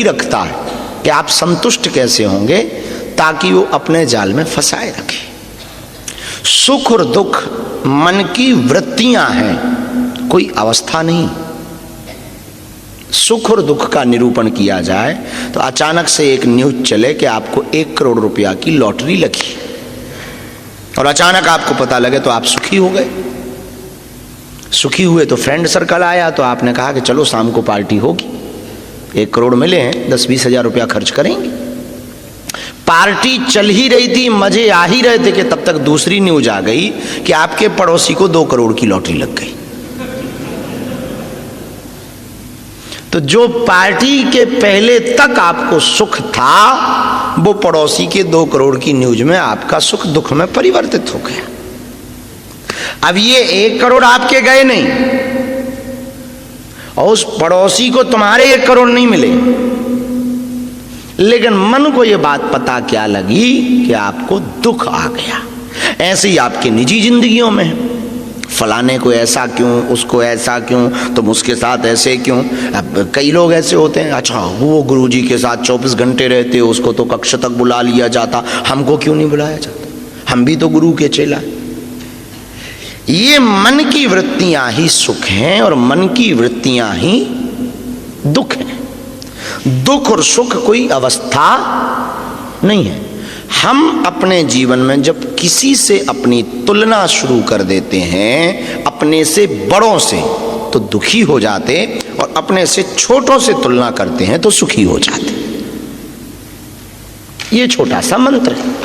रखता है कि आप संतुष्ट कैसे होंगे, ताकि वो अपने जाल में फंसाए रखे। सुख और दुख मन की वृत्तियां हैं, कोई अवस्था नहीं। सुख और दुख का निरूपण किया जाए तो अचानक से एक न्यूज चले कि आपको 1 करोड़ रुपया की लॉटरी लगी, और अचानक आपको पता लगे तो आप सुखी हो गए। सुखी हुए तो फ्रेंड सर्कल आया, तो आपने कहा कि चलो शाम को पार्टी होगी, 1 करोड़ मिले हैं, 10-20 हजार रुपया खर्च करेंगे। पार्टी चल ही रही थी, मजे आ ही रहे थे कि तब तक दूसरी न्यूज आ गई कि आपके पड़ोसी को 2 करोड़ की लॉटरी लग गई। तो जो पार्टी के पहले तक आपको सुख था, वो पड़ोसी के 2 करोड़ की न्यूज में आपका सुख दुख में परिवर्तित हो गया। अब ये 1 करोड़ आपके गए नहीं, और उस पड़ोसी को तुम्हारे 1 करोड़ नहीं मिले, लेकिन मन को ये बात पता क्या लगी कि आपको दुख आ गया। ऐसे ही आपकी निजी जिंदगियों में, फलाने को ऐसा क्यों, उसको ऐसा क्यों, तुम उसके साथ ऐसे क्यों। अब कई लोग ऐसे होते हैं, अच्छा वो गुरुजी के साथ 24 घंटे रहते हो, उसको तो कक्ष तक बुला लिया जाता, हमको क्यों नहीं बुलाया जाता, हम भी तो गुरु के चेला। ये मन की वृत्तियां ही सुख हैं और मन की वृत्तियां ही दुख हैं। दुख और सुख कोई अवस्था नहीं है। हम अपने जीवन में जब किसी से अपनी तुलना शुरू कर देते हैं, अपने से बड़ों से, तो दुखी हो जाते, और अपने से छोटों से तुलना करते हैं तो सुखी हो जाते। ये छोटा सा मंत्र है।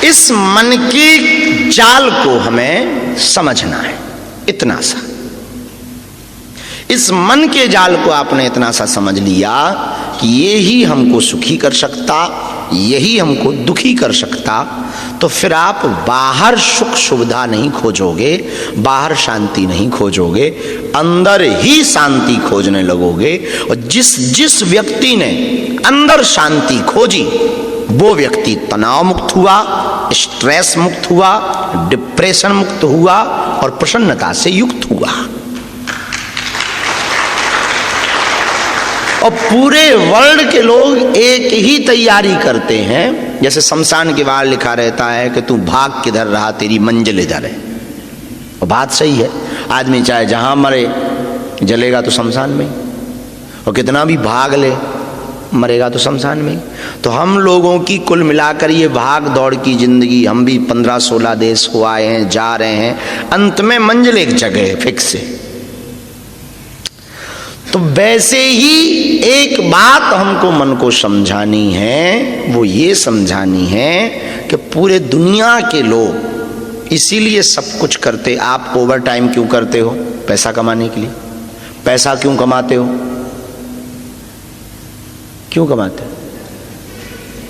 इस मन के जाल को हमें समझना है, इतना सा। इस मन के जाल को आपने इतना सा समझ लिया कि ये ही हमको सुखी कर सकता, यही हमको दुखी कर सकता, तो फिर आप बाहर सुख सुविधा नहीं खोजोगे, बाहर शांति नहीं खोजोगे, अंदर ही शांति खोजने लगोगे। और जिस व्यक्ति ने अंदर शांति खोजी, वो व्यक्ति तनाव मुक्त हुआ, स्ट्रेस मुक्त हुआ, डिप्रेशन मुक्त हुआ और प्रसन्नता से युक्त हुआ। और पूरे वर्ल्ड के लोग एक ही तैयारी करते हैं, जैसे शमशान के बाहर लिखा रहता है कि तू भाग किधर रहा, तेरी मंजिल इधर है। और बात सही है, आदमी चाहे जहां मरे, जलेगा तो शमशान में, और कितना भी भाग ले, मरेगा तो शमशान में। तो हम लोगों की कुल मिलाकर ये भाग दौड़ की जिंदगी, हम भी 15-16 देश हो आए हैं, जा रहे हैं, अंत में मंजिल एक जगह है, फिक्स है। तो वैसे ही एक बात हमको मन को समझानी है, वो ये समझानी है कि पूरे दुनिया के लोग इसीलिए सब कुछ करते। आप ओवर टाइम क्यों करते हो? पैसा कमाने के लिए। पैसा क्यों कमाते हो? क्यों कमाते हो?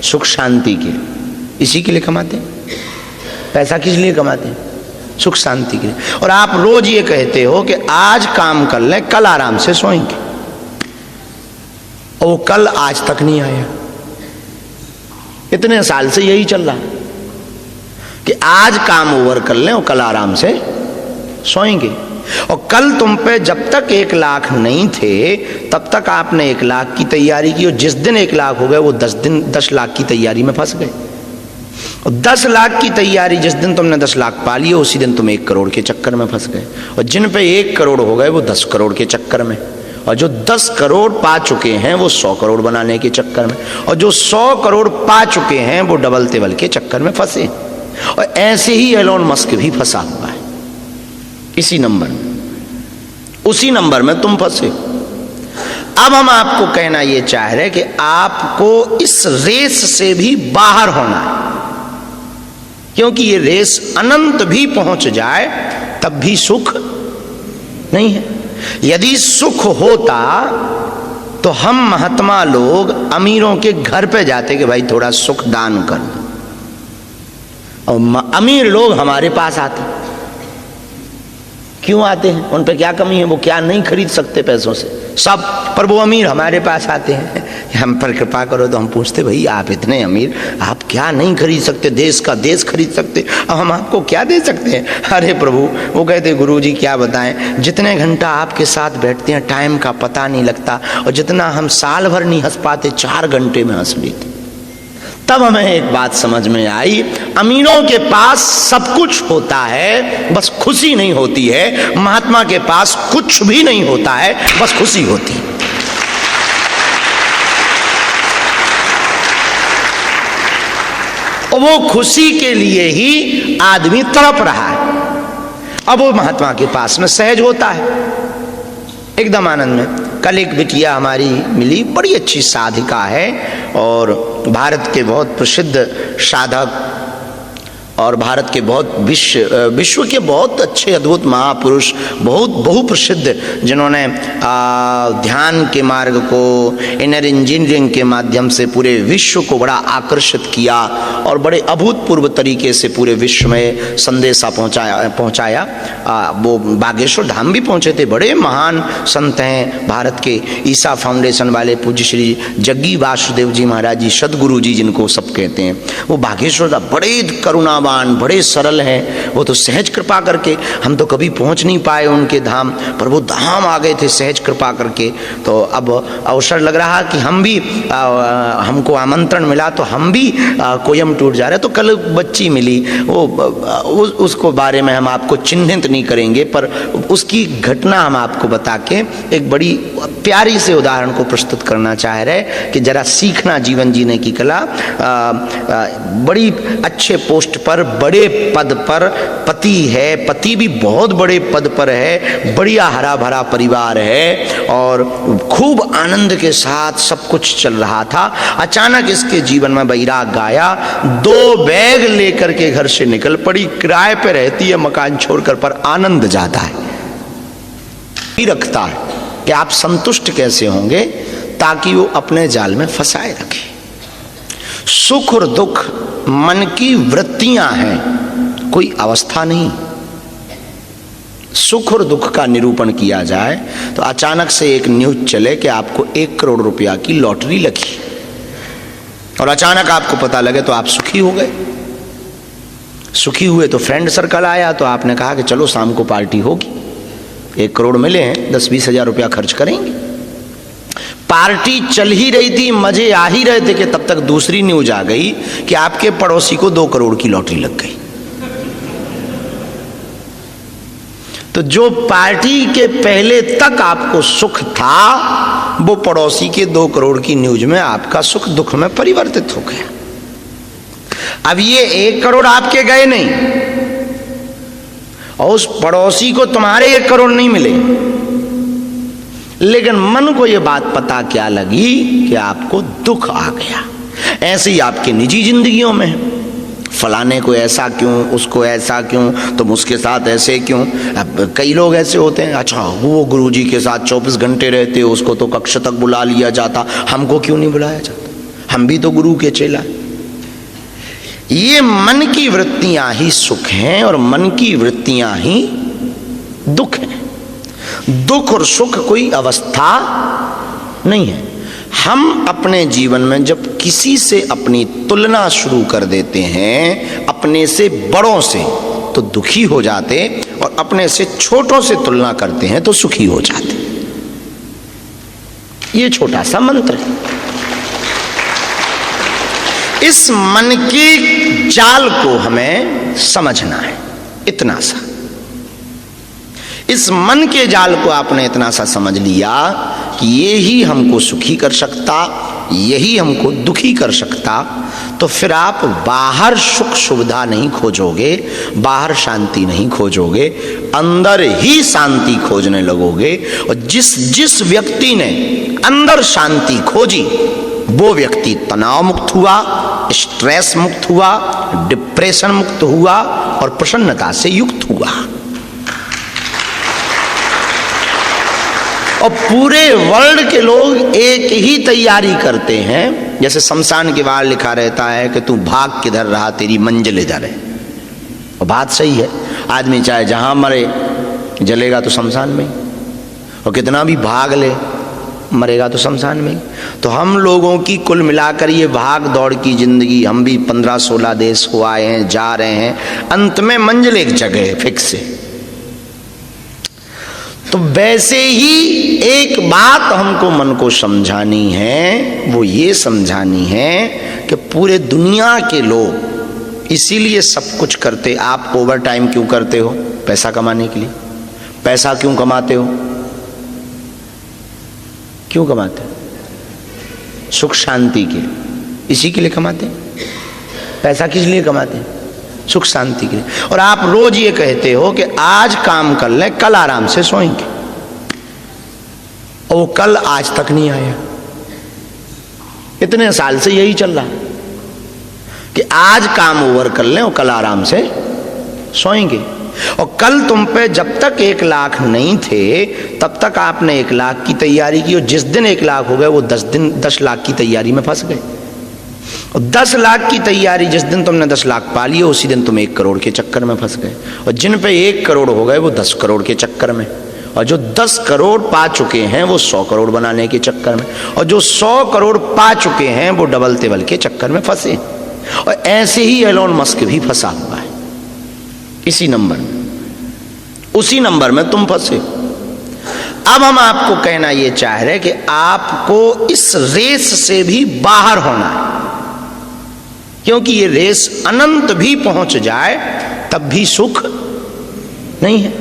सुख शांति के, इसी के लिए कमाते हैं। पैसा किस लिए कमाते हैं? सुख शांति के लिए। और आप रोज ये कहते हो कि आज काम कर लें, कल आराम से सोएंगे, और वो कल आज तक नहीं आया। इतने साल से यही चल रहा है कि आज काम ओवर कर लें और कल आराम से सोएंगे। और कल तुम पे जब तक 1 लाख नहीं थे, तब तक आपने 1 लाख की तैयारी की, और जिस दिन 1 लाख हो गए, वो 10 लाख की तैयारी में फंस गए। और 10 लाख की तैयारी, जिस दिन तुमने 10 लाख पा लिए, उसी दिन तुम 1 करोड़ के चक्कर में फंस गए। और जिन पे 1 करोड़ हो गए, वो 10 करोड़ के चक्कर में। और जो 10 करोड़ पा चुके हैं, वो 100 करोड़ बनाने के चक्कर में। और जो 100 करोड़ पा चुके हैं, वो डबल टेबल के चक्कर में फंसे। और ऐसे ही एलोन मस्क भी फंसा हुआ है, इसी नंबर में, उसी नंबर में तुम फंसे। अब हम आपको कहना ये चाह रहे कि आपको इस रेस से भी बाहर होना है, क्योंकि ये रेस अनंत भी पहुंच जाए तब भी सुख नहीं है। यदि सुख होता तो हम महात्मा लोग अमीरों के घर पे जाते कि भाई थोड़ा सुख दान कर दो, और अमीर लोग हमारे पास आते। क्यों आते हैं? उन पे क्या कमी है? वो क्या नहीं खरीद सकते पैसों से? सब। पर वो अमीर हमारे पास आते हैं, हम पर कृपा करो। तो हम पूछते, भाई आप इतने अमीर, आप क्या नहीं खरीद सकते? देश का देश खरीद सकते, अब हम आपको क्या दे सकते हैं? अरे प्रभु, वो कहते गुरुजी क्या बताएं, जितने घंटा आपके साथ बैठते हैं टाइम का पता नहीं लगता, और जितना हम साल भर नहीं हंस पाते 4 घंटे में हंस लेते। तब हमें एक बात समझ में आई, अमीरों के पास सब कुछ होता है, बस खुशी नहीं होती है। महात्मा के पास कुछ भी नहीं होता है, बस खुशी होती है। और वो खुशी के लिए ही आदमी तड़प रहा है। अब वो महात्मा के पास में सहज होता है, एकदम आनंद में। कल एक बिटिया हमारी मिली, बड़ी अच्छी साधिका है और भारत के बहुत प्रसिद्ध साधक और भारत के बहुत विश्व के बहुत अच्छे अद्भुत महापुरुष, बहुत बहुप्रसिद्ध, जिन्होंने ध्यान के मार्ग को, इनर इंजीनियरिंग के माध्यम से पूरे विश्व को बड़ा आकर्षित किया और बड़े अभूतपूर्व तरीके से पूरे विश्व में संदेशा पहुंचाया। वो बागेश्वर धाम भी पहुंचे थे। बड़े महान संत हैं भारत के, ईसा फाउंडेशन वाले पूज्य श्री जग्गी वासुदेव जी महाराज जी, सदगुरु जी जिनको सब कहते हैं। वो बागेश्वर बड़े करुणावान, बड़े सरल हैं। वो तो सहज कृपा करके, हम तो कभी पहुंच नहीं पाए उनके धाम, पर वो धाम आ गए थे सहज कृपा करके। तो अब अवसर लग रहा कि हम भी, हमको आमंत्रण मिला तो हम भी कोयम्बटूर जा रहे। तो कल बच्ची मिली, वो उसको बारे में हम आपको चिन्हित नहीं करेंगे, पर उसकी घटना हम आपको बता के एक बड़ी प्यारी से उदाहरण को प्रस्तुत करना चाह रहे कि जरा सीखना जीवन जीने की कला। बड़ी अच्छे पोस्ट पर, बड़े पद पर पति है, पति भी बहुत बड़े पद पर है, बढ़िया हरा भरा परिवार है और खूब आनंद के साथ सब कुछ चल रहा था। अचानक इसके जीवन में वैराग आया। 2 बैग लेकर के घर से निकल पड़ी। किराए पे रहती है मकान छोड़कर, पर आनंद जाता है, रखता है कि आप संतुष्ट कैसे होंगे, ताकि वो अपने जाल में फंसाए रखे। सुख और दुख मन की वृत्तियां हैं, कोई अवस्था नहीं। सुख और दुख का निरूपण किया जाए तो अचानक से एक न्यूज चले कि आपको 1 करोड़ रुपया की लॉटरी लगी और अचानक आपको पता लगे तो आप सुखी हो गए। सुखी हुए तो फ्रेंड सर्कल आया, तो आपने कहा कि चलो शाम को पार्टी होगी, 1 करोड़ मिले हैं, 10-20 हजार रुपया खर्च करेंगे। पार्टी चल ही रही थी, मजे आ ही रहे थे कि तब तक दूसरी न्यूज आ गई कि आपके पड़ोसी को 2 करोड़ की लॉटरी लग गई। तो जो पार्टी के पहले तक आपको सुख था, वो पड़ोसी के 2 करोड़ की न्यूज में आपका सुख दुख में परिवर्तित हो गया। अब ये 1 करोड़ आपके गए नहीं और उस पड़ोसी को तुम्हारे 1 करोड़ नहीं मिले, लेकिन मन को यह बात पता क्या लगी कि आपको दुख आ गया। ऐसे ही आपकी निजी जिंदगियों में, फलाने को ऐसा क्यों, उसको ऐसा क्यों, तुम उसके साथ ऐसे क्यों। अब कई लोग ऐसे होते हैं, अच्छा वो गुरुजी के साथ 24 घंटे रहते, उसको तो कक्ष तक बुला लिया जाता, हमको क्यों नहीं बुलाया जाता, हम भी तो गुरु के चेला। ये मन की वृत्तियां ही सुख हैं और मन की वृत्तियां ही दुख हैं। दुख और सुख कोई अवस्था नहीं है। हम अपने जीवन में जब किसी से अपनी तुलना शुरू कर देते हैं, अपने से बड़ों से, तो दुखी हो जाते, और अपने से छोटों से तुलना करते हैं तो सुखी हो जाते। ये छोटा सा मंत्र है। इस मन के जाल को हमें समझना है, इतना सा। इस मन के जाल को आपने इतना सा समझ लिया कि ये ही हमको सुखी कर सकता, यही हमको दुखी कर सकता, तो फिर आप बाहर सुख सुविधा नहीं खोजोगे, बाहर शांति नहीं खोजोगे, अंदर ही शांति खोजने लगोगे। और जिस व्यक्ति ने अंदर शांति खोजी, वो व्यक्ति तनाव मुक्त हुआ, स्ट्रेस मुक्त हुआ, डिप्रेशन मुक्त हुआ और प्रसन्नता से युक्त हुआ। और पूरे वर्ल्ड के लोग एक ही तैयारी करते हैं, जैसे शमशान के बाहर लिखा रहता है कि तू भाग किधर रहा, तेरी मंजिल इधर है। और बात सही है, आदमी चाहे जहां मरे, जलेगा तो शमशान में ही, और कितना भी भाग ले मरेगा तो शमशान में ही। तो हम लोगों की कुल मिलाकर ये भाग दौड़ की जिंदगी, हम भी 15-16 देश हो आए हैं, जा रहे हैं, अंत में मंजिल एक जगह है फिक्स है। तो वैसे ही एक बात हमको मन को समझानी है, वो ये समझानी है कि पूरे दुनिया के लोग इसीलिए सब कुछ करते। आप ओवर टाइम क्यों करते हो? पैसा कमाने के लिए। पैसा क्यों कमाते हो? क्यों कमाते हो? सुख शांति के लिए, इसी के लिए कमाते हैं। पैसा किस लिए कमाते हैं? सुख शांति के लिए। और आप रोज ये कहते हो कि आज काम कर लें, कल आराम से सोएंगे, और वो कल आज तक नहीं आया। इतने साल से यही चल रहा है कि आज काम ओवर कर लें और कल आराम से सोएंगे। और कल तुम पे जब तक 1 लाख नहीं थे तब तक आपने 1 लाख की तैयारी की, और जिस दिन 1 लाख हो गए वो 10 लाख की तैयारी में फंस गए। और 10 लाख की तैयारी, जिस दिन तुमने 10 लाख पा लिए उसी दिन तुम 1 करोड़ के चक्कर में फंस गए। और जिन पे 1 करोड़ हो गए वो 10 करोड़ के चक्कर में, और जो 10 करोड़ पा चुके हैं वो 100 करोड़ बनाने के चक्कर में, और जो 100 करोड़ पा चुके हैं वो डबल टेबल के चक्कर में फंसे। और ऐसे ही एलोन मस्क भी फंसा हुआ है, इसी नंबर में, उसी नंबर में तुम फंसे। अब हम आपको कहना यह चाह रहे कि आपको इस रेस से भी बाहर होना है, क्योंकि ये रेस अनंत भी पहुंच जाए तब भी सुख नहीं है।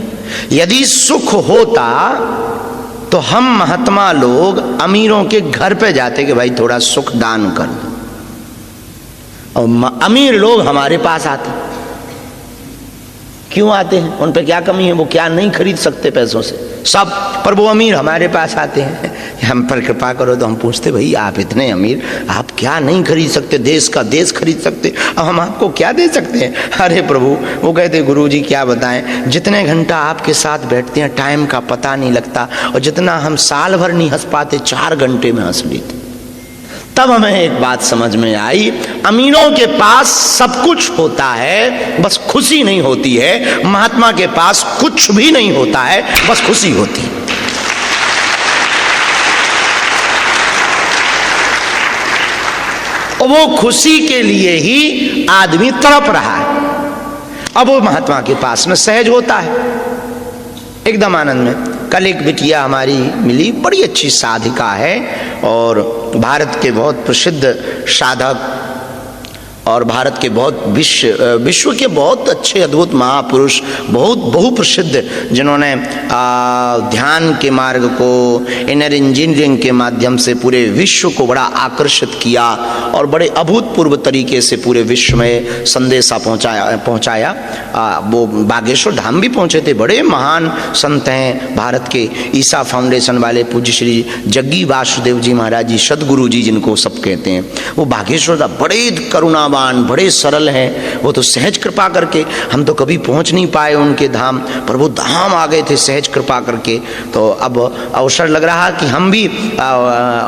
यदि सुख होता तो हम महात्मा लोग अमीरों के घर पे जाते कि भाई थोड़ा सुख दान कर दो, और अमीर लोग हमारे पास आते। क्यों आते हैं? उन पे क्या कमी है? वो क्या नहीं खरीद सकते पैसों से सब, पर वो अमीर हमारे पास आते हैं, हम पर कृपा करो। तो हम पूछते भाई आप इतने अमीर, आप क्या नहीं खरीद सकते? देश का देश खरीद सकते, अब हम आपको क्या दे सकते हैं? अरे प्रभु, वो कहते गुरुजी क्या बताएं, जितने घंटा आपके साथ बैठते हैं टाइम का पता नहीं लगता, और जितना हम साल भर नहीं हंस पाते 4 घंटे में हंस लेते। तब हमें एक बात समझ में आई, अमीरों के पास सब कुछ होता है बस खुशी नहीं होती है, महात्मा के पास कुछ भी नहीं होता है बस खुशी होती है। और वो खुशी के लिए ही आदमी तड़प रहा है। अब वो महात्मा के पास में सहज होता है, एकदम आनंद में। कल एक बिटिया हमारी मिली, बड़ी अच्छी साधिका है, और भारत के बहुत प्रसिद्ध साधक और भारत के बहुत विश्व के बहुत अच्छे अद्भुत महापुरुष, बहुत बहुप्रसिद्ध, जिन्होंने ध्यान के मार्ग को, इनर इंजीनियरिंग के माध्यम से पूरे विश्व को बड़ा आकर्षित किया, और बड़े अभूतपूर्व तरीके से पूरे विश्व में संदेशा पहुंचाया। वो बागेश्वर धाम भी पहुंचे थे। बड़े महान संत हैं भारत के, ईसा फाउंडेशन वाले पूज्य श्री जग्गी वासुदेव जी महाराज जी, सदगुरु जी जिनको सब कहते हैं, वो बागेश्वर बड़े करुणावान, बड़े सरल हैं। वो तो सहज कृपा करके, हम तो कभी पहुंच नहीं पाए उनके धाम, पर वो धाम आ गए थे सहज कृपा करके। तो अब अवसर लग रहा कि हम भी,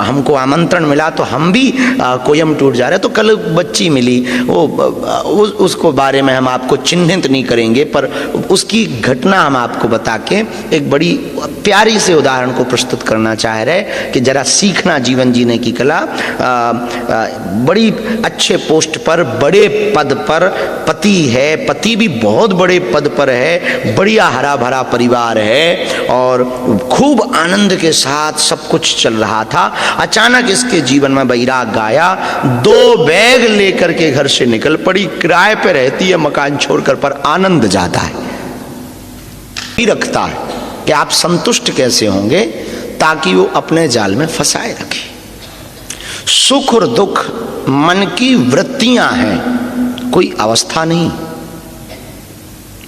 हमको आमंत्रण मिला तो हम भी कोयम्बटूर जा रहे। तो कल बच्ची मिली, वो उसको बारे में हम आपको चिन्हित नहीं करेंगे, पर उसकी घटना हम आपको बता के एक बड़ी प्यारी से उदाहरण को प्रस्तुत करना चाह रहे कि जरा सीखना जीवन जीने की कला। बड़ी अच्छे पोस्ट पर, बड़े पद पर पति है, पति भी बहुत बड़े पद पर है, बढ़िया हरा भरा परिवार है, और खूब आनंद के साथ सब कुछ चल रहा था। अचानक इसके जीवन में वैराग्य आया, 2 बैग लेकर के घर से निकल पड़ी। किराए पे रहती है मकान छोड़कर, पर आनंद जाता है, रखता है कि आप संतुष्ट कैसे होंगे, ताकि वो अपने जाल में फंसाए रखे। सुख और दुख मन की वृत्तियां हैं, कोई अवस्था नहीं।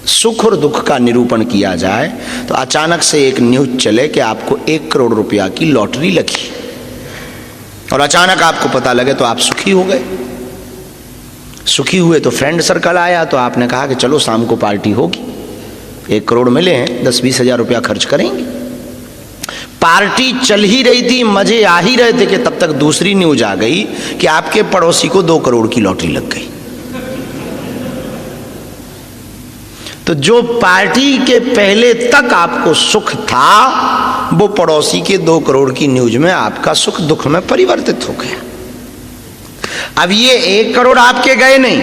सुख और दुख का निरूपण किया जाए तो अचानक से एक न्यूज चले कि आपको 1 करोड़ रुपया की लॉटरी लगी, और अचानक आपको पता लगे तो आप सुखी हो गए। सुखी हुए तो फ्रेंड सर्कल आया, तो आपने कहा कि चलो शाम को पार्टी होगी, 1 करोड़ मिले हैं, 10-20 हजार रुपया खर्च करेंगे। पार्टी चल ही रही थी, मजे आ ही रहे थे कि तब तक दूसरी न्यूज आ गई कि आपके पड़ोसी को 2 करोड़ की लॉटरी लग गई। तो जो पार्टी के पहले तक आपको सुख था वो पड़ोसी के 2 करोड़ की न्यूज में आपका सुख दुख में परिवर्तित हो गया। अब ये 1 करोड़ आपके गए नहीं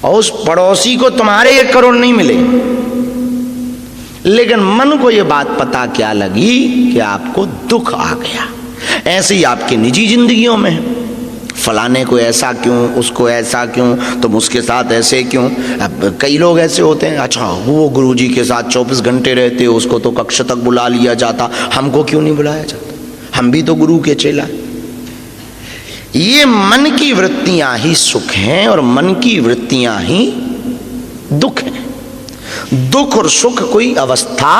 और उस पड़ोसी को तुम्हारे 1 करोड़ नहीं मिले, लेकिन मन को ये बात पता क्या लगी कि आपको दुख आ गया। ऐसे ही आपकी निजी जिंदगियों में फलाने को ऐसा क्यों, उसको ऐसा क्यों, तुम उसके साथ ऐसे क्यों। अब कई लोग ऐसे होते हैं, अच्छा वो गुरुजी के साथ 24 घंटे रहते, उसको तो कक्ष तक बुला लिया जाता, हमको क्यों नहीं बुलाया जाता, हम भी तो गुरु के चेला। ये मन की वृत्तियां ही सुख हैं और मन की वृत्तियां ही दुख हैं। दुख और सुख कोई अवस्था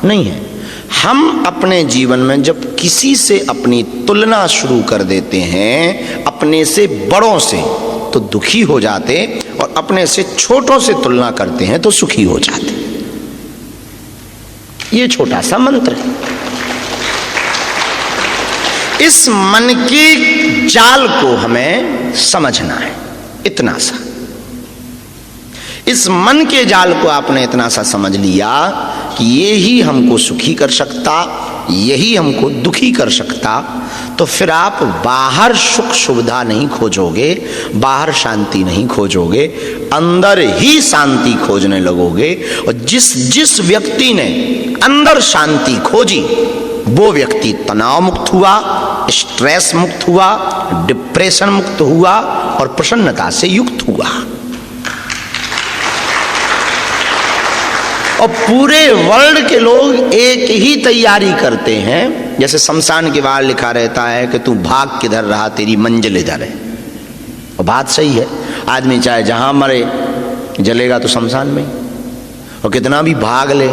नहीं है। हम अपने जीवन में जब किसी से अपनी तुलना शुरू कर देते हैं अपने से बड़ों से तो दुखी हो जाते, और अपने से छोटों से तुलना करते हैं तो सुखी हो जाते। ये छोटा सा मंत्र है। इस मन के जाल को हमें समझना है, इतना सा। इस मन के जाल को आपने इतना सा समझ लिया कि ये ही हमको सुखी कर सकता, यही हमको दुखी कर सकता, तो फिर आप बाहर सुख सुविधा नहीं खोजोगे, बाहर शांति नहीं खोजोगे, अंदर ही शांति खोजने लगोगे। और जिस व्यक्ति ने अंदर शांति खोजी वो व्यक्ति तनाव मुक्त हुआ, स्ट्रेस मुक्त हुआ, डिप्रेशन मुक्त हुआ और प्रसन्नता से युक्त हुआ। और पूरे वर्ल्ड के लोग एक ही तैयारी करते हैं, जैसे शमशान के बाहर लिखा रहता है कि तू भाग किधर रहा, तेरी मंजिल इधर है। और बात सही है, आदमी चाहे जहां मरे जलेगा तो शमशान में ही, और कितना भी भाग ले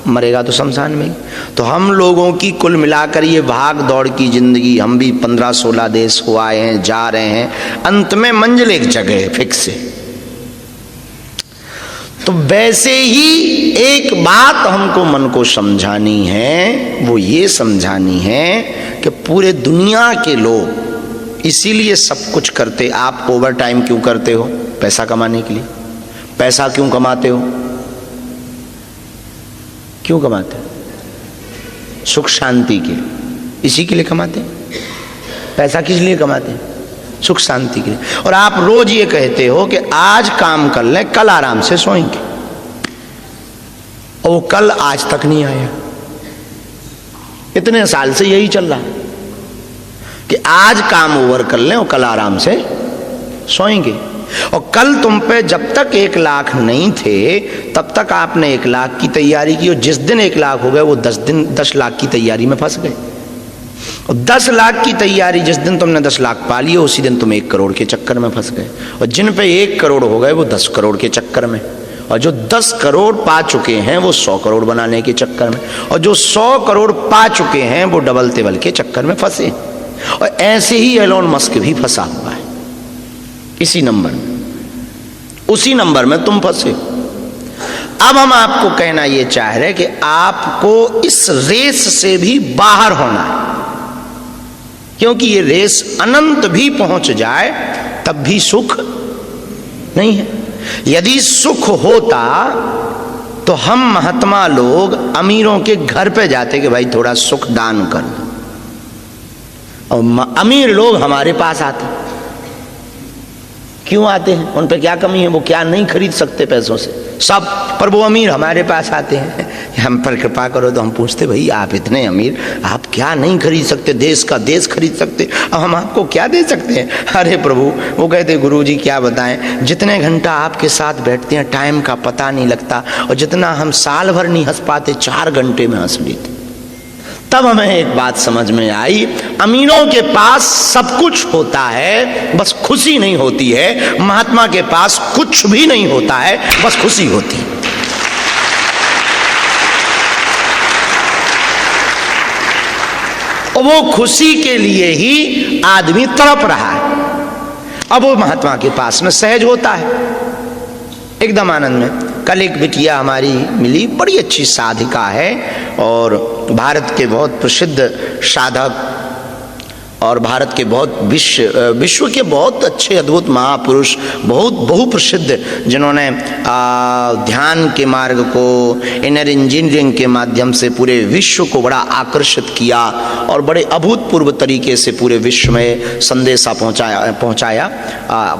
मरेगा तो शमशान में ही। तो हम लोगों की कुल मिलाकर ये भाग दौड़ की जिंदगी, हम भी 15-16 देश हो आए हैं, जा रहे हैं, अंत में मंजिल एक जगह है, फिक्स है। तो वैसे ही एक बात हमको मन को समझानी है, वो ये समझानी है कि पूरे दुनिया के लोग इसीलिए सब कुछ करते। आप ओवर टाइम क्यों करते हो? पैसा कमाने के लिए। पैसा क्यों कमाते हो? क्यों कमाते हो? सुख शांति के लिए, इसी के लिए कमाते हैं। पैसा किस लिए कमाते हैं? सुख शांति के लिए। और आप रोज ये कहते हो कि आज काम कर लें, कल आराम से सोएंगे, और वो कल आज तक नहीं आया। इतने साल से यही चल रहा है कि आज काम ओवर कर लें और कल आराम से सोएंगे। और कल तुम पे जब तक 1 लाख नहीं थे तब तक आपने 1 लाख की तैयारी की, और जिस दिन 1 लाख हो गए वो 10 लाख की तैयारी में फंस गए। और 10 लाख की तैयारी, जिस दिन तुमने 10 लाख पा लिए उसी दिन तुम 1 करोड़ के चक्कर में फंस गए। और जिन पे 1 करोड़ हो गए वो 10 करोड़ के चक्कर में, और जो 10 करोड़ पा चुके हैं वो 100 करोड़ बनाने के चक्कर में, और जो 100 करोड़ पा चुके हैं वो डबल टेबल के चक्कर में फंसे। और ऐसे ही एलोन मस्क भी फंसा हुआ है, इसी नंबर में, उसी नंबर में तुम फंसे। अब हम आपको कहना ये चाह रहे कि आपको इस रेस से भी बाहर होना है, क्योंकि ये रेस अनंत भी पहुंच जाए तब भी सुख नहीं है। यदि सुख होता तो हम महात्मा लोग अमीरों के घर पे जाते कि भाई थोड़ा सुख दान कर, और अमीर लोग हमारे पास आते। क्यों आते हैं? उन पे क्या कमी है? वो क्या नहीं खरीद सकते पैसों से सब, पर वो अमीर हमारे पास आते हैं, हम पर कृपा करो। तो हम पूछते भाई आप इतने अमीर, आप क्या नहीं खरीद सकते? देश का देश खरीद सकते, अब हम आपको क्या दे सकते हैं? अरे प्रभु, वो कहते गुरुजी क्या बताएं, जितने घंटा आपके साथ बैठते हैं टाइम का पता नहीं लगता, और जितना हम साल भर नहीं हंस पाते 4 घंटे में हंस लेते। तब हमें एक बात समझ में आई, अमीरों के पास सब कुछ होता है बस खुशी नहीं होती है, महात्मा के पास कुछ भी नहीं होता है बस खुशी होती है। और वो खुशी के लिए ही आदमी तड़प रहा है। अब वो महात्मा के पास में सहज होता है, एकदम आनंद में। कल एक बिटिया हमारी मिली, बड़ी अच्छी साधिका है, और भारत के बहुत प्रसिद्ध साधक और भारत के बहुत विश्व के बहुत अच्छे अद्भुत महापुरुष, बहुत बहुप्रसिद्ध, जिन्होंने ध्यान के मार्ग को इनर इंजीनियरिंग के माध्यम से पूरे विश्व को बड़ा आकर्षित किया और बड़े अभूतपूर्व तरीके से पूरे विश्व में संदेशा पहुंचाया।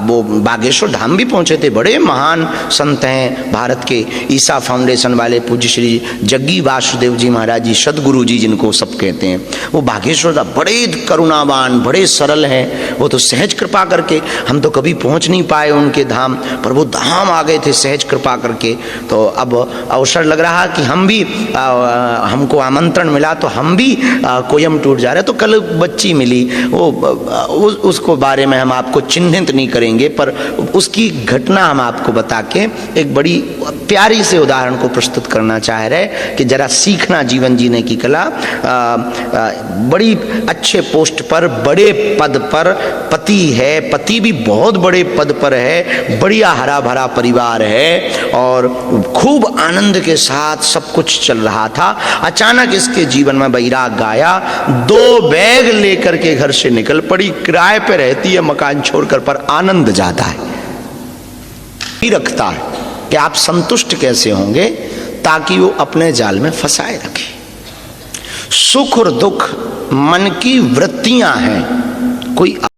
वो बागेश्वर धाम भी पहुंचे थे। बड़े महान संत हैं भारत के, ईसा फाउंडेशन वाले पूज्य श्री जग्गी वासुदेव जी महाराज जी, सदगुरु जी जिनको सब कहते हैं, वो बागेश्वर धाम बड़े करुणावान, बड़े सरल हैं। वो तो सहज कृपा करके, हम तो कभी पहुंच नहीं पाए उनके धाम, पर वो धाम आ गए थे सहज कृपा करके। तो अब अवसर लग रहा कि हम भी हमको आमंत्रण मिला तो हम भी कोयम्बटूर जा रहे। तो कल बच्ची मिली, वो उसको बारे में हम आपको चिन्हित नहीं करेंगे, पर उसकी घटना हम आपको बता के एक बड़ी प्यारी से उदाहरण को प्रस्तुत करना चाह रहे कि जरा सीखना जीवन जीने की कला। बड़ी अच्छे पोस्ट पर, बड़े पद पर पति है, पति भी बहुत बड़े पद पर है, बढ़िया हरा भरा परिवार है और खूब आनंद के साथ सब कुछ चल रहा था। अचानक इसके जीवन में वैराग्य आया, 2 बैग लेकर के घर से निकल पड़ी। किराए पे रहती है मकान छोड़कर, पर आनंद जाता है, रखता है कि आप संतुष्ट कैसे होंगे, ताकि वो अपने जाल में फंसाए रखे। सुख और दुख मन की वृत्तियां हैं, कोई